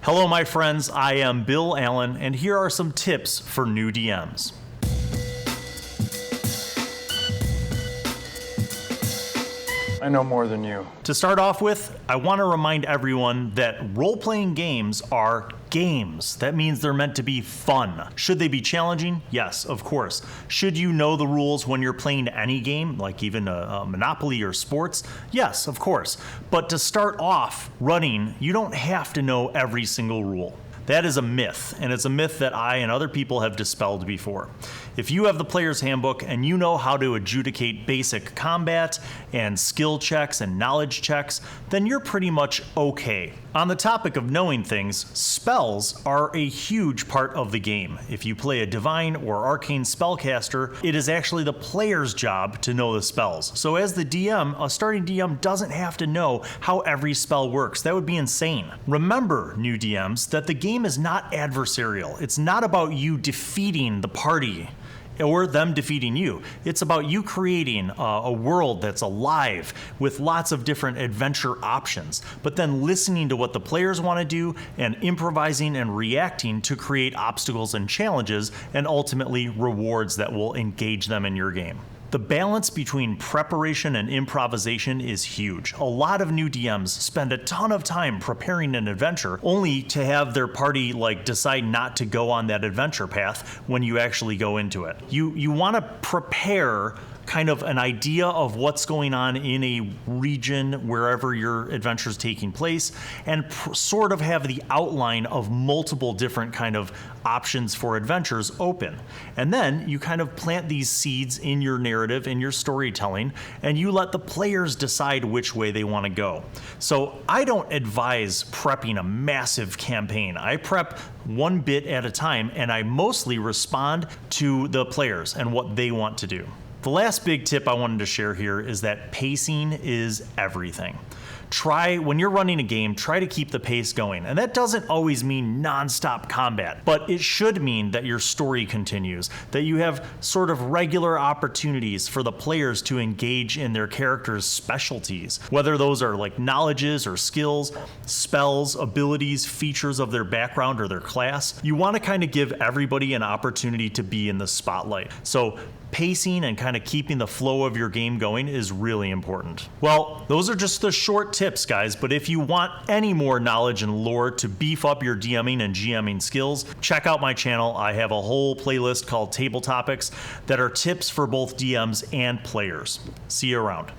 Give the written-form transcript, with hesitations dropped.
Hello my friends, I am Bill Allan, and here are some tips for new DMs. I know more than you. To start off with, I want to remind everyone that role-playing games are games. That means they're meant to be fun. Should they be challenging? Yes, of course. Should you know the rules when you're playing any game, like even a Monopoly or sports? Yes, of course. But to start off running, you don't have to know every single rule. That is a myth, and it's a myth that I and other people have dispelled before. If you have the player's handbook and you know how to adjudicate basic combat and skill checks and knowledge checks, then you're pretty much okay. On the topic of knowing things, spells are a huge part of the game. If you play a divine or arcane spellcaster, it is actually the player's job to know the spells. So as the DM, a starting DM doesn't have to know how every spell works. That would be insane. Remember, new DMs, that the game is not adversarial. It's not about you defeating the party or them defeating you. It's about you creating a world that's alive with lots of different adventure options, but then listening to what the players want to do and improvising and reacting to create obstacles and challenges and ultimately rewards that will engage them in your game. The balance between preparation and improvisation is huge. A lot of new DMs spend a ton of time preparing an adventure only to have their party decide not to go on that adventure path when you actually go into it. You want to prepare kind of an idea of what's going on in a region wherever your adventure is taking place, and sort of have the outline of multiple different kind of options for adventures open. And then you kind of plant these seeds in your narrative, in your storytelling, and you let the players decide which way they want to go. So I don't advise prepping a massive campaign. I prep one bit at a time, and I mostly respond to the players and what they want to do. The last big tip I wanted to share here is that pacing is everything. When you're running a game, try to keep the pace going. And that doesn't always mean nonstop combat, but it should mean that your story continues, that you have sort of regular opportunities for the players to engage in their characters' specialties, whether those are like knowledges or skills, spells, abilities, features of their background or their class. You want to kind of give everybody an opportunity to be in the spotlight. So pacing and kind of keeping the flow of your game going is really important. Well, those are just the short tips, guys, but if you want any more knowledge and lore to beef up your DMing and GMing skills, check out my channel. I have a whole playlist called Tabletopics that are tips for both DMs and players. See you around.